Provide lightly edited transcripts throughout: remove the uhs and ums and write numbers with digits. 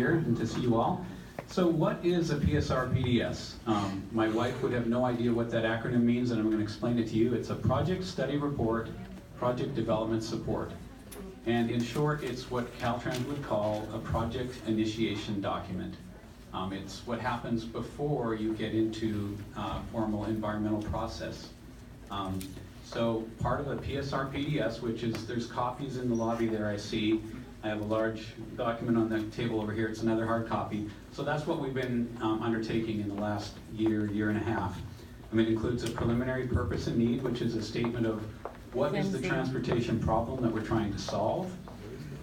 here and to see you all. So what is a PSR PDS? My wife would have no idea what that acronym means, and I'm going to explain it to you. It's a Project Study Report, Project Development Support. And in short, it's what Caltrans would call a project initiation document. It's what happens before you get into formal environmental process. So part of a PSR PDS, which is, there's copies in the lobby there I see. I have a large document on the table over here. It's another hard copy. So that's what we've been undertaking in the last year and a half. It includes a preliminary purpose and need, which is a statement of what is the transportation problem that we're trying to solve.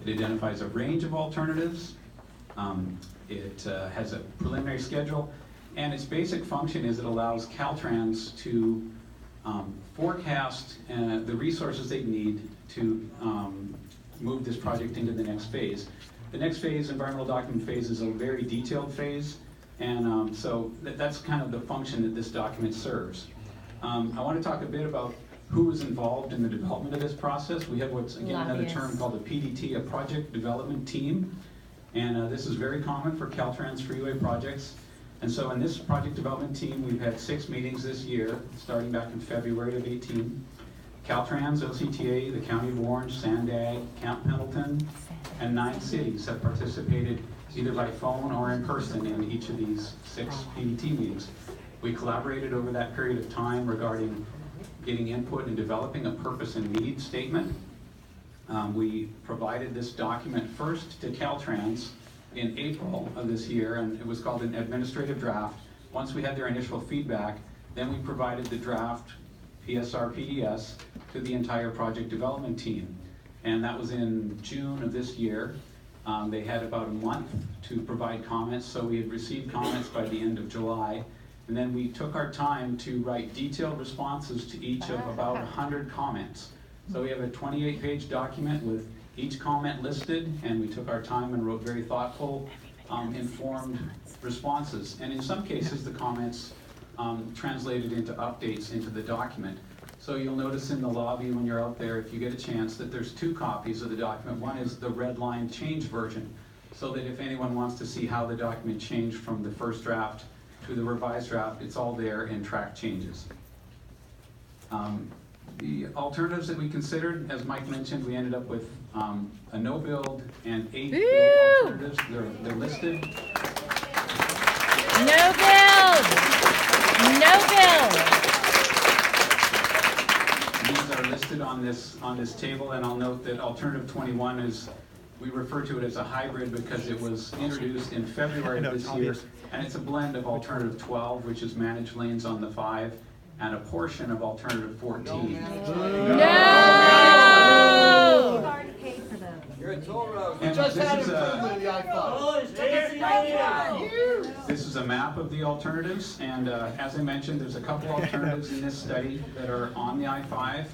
It identifies a range of alternatives. It has a preliminary schedule, and its basic function is it allows Caltrans to forecast the resources they need to move this project into the next phase. The next phase, environmental document phase, is a very detailed phase, and so that's kind of the function that this document serves. I want to talk a bit about who is involved in the development of this process. We have what's, again, another term called a PDT, a Project Development Team, and this is very common for Caltrans freeway projects. And so in this project development team, we've had 6 meetings this year, starting back in February of 18. Caltrans, OCTA, the County of Orange, Sandag, Camp Pendleton, and 9 cities have participated either by phone or in person in each of these 6 PDT meetings. We collaborated over that period of time regarding getting input and developing a purpose and need statement. We provided this document first to Caltrans in April of this year, and it was called an administrative draft. Once we had their initial feedback, then we provided the draft PSR PDS to the entire project development team. And that was in June of this year. They had about a month to provide comments, so we had received comments by the end of July. And then we took our time to write detailed responses to each of about 100 comments. So we have a 28-page document with each comment listed, and we took our time and wrote very thoughtful, informed responses. And in some cases, the comments translated into updates into the document. So you'll notice in the lobby when you're out there, if you get a chance, that there's 2 copies of the document. One is the red line change version, so that if anyone wants to see how the document changed from the first draft to the revised draft, it's all there in track changes. The alternatives that we considered, as Mike mentioned, we ended up with a no build and 8 build alternatives. They're listed. No build! No build! These are listed on this table, and I'll note that alternative 21 is, we refer to it as a hybrid because it was introduced in February of this year, and it's a blend of alternative 12, which is managed lanes on the 5, and a portion of alternative 14. No! You've already paid for them. You're a toll road. And Just this had is improvement in the I-5. This is a map of the alternatives, and as I mentioned, there's a couple alternatives in this study that are on the I-5.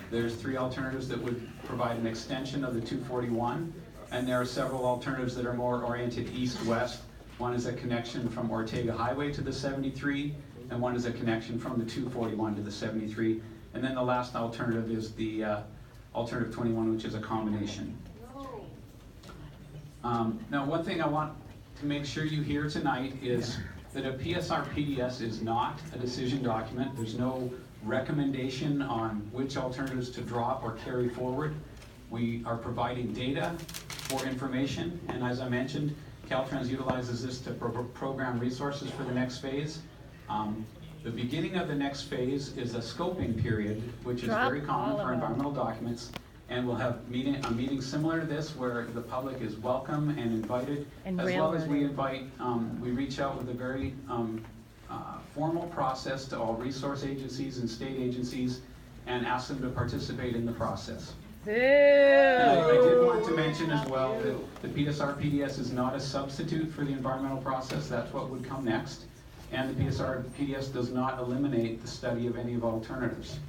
There's 3 alternatives that would provide an extension of the 241, and there are several alternatives that are more oriented east-west. One is a connection from Ortega Highway to the 73, and one is a connection from the 241 to the 73. And then the last alternative is the alternative 21, which is a combination. Now, one thing I want to make sure you hear tonight is that a PSR PDS is not a decision document. There's no recommendation on which alternatives to drop or carry forward. We are providing data for information, and as I mentioned, Caltrans utilizes this to program resources for the next phase. The beginning of the next phase is a scoping period, which is very common for environmental documents, and we'll have a meeting similar to this where the public is welcome and invited, as well as we invite, we reach out with a very formal process to all resource agencies and state agencies and ask them to participate in the process. And I did want to mention as well that the PSR PDS is not a substitute for the environmental process. That's what would come next. And the PSR PDS does not eliminate the study of any of alternatives.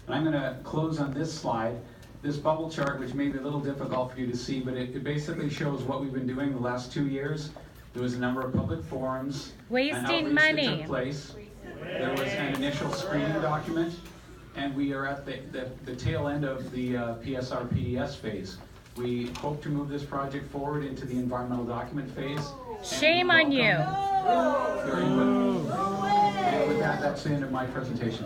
And I'm going to close on this slide. This bubble chart, which may be a little difficult for you to see, but it basically shows what we've been doing the last 2 years. There was a number of public forums Wasting money. that took place. There was an initial screening document, and we are at the tail end of the PSR PDS phase. We hope to move this project forward into the environmental document phase. Shame on you. Your input. And with that, that's the end of my presentation.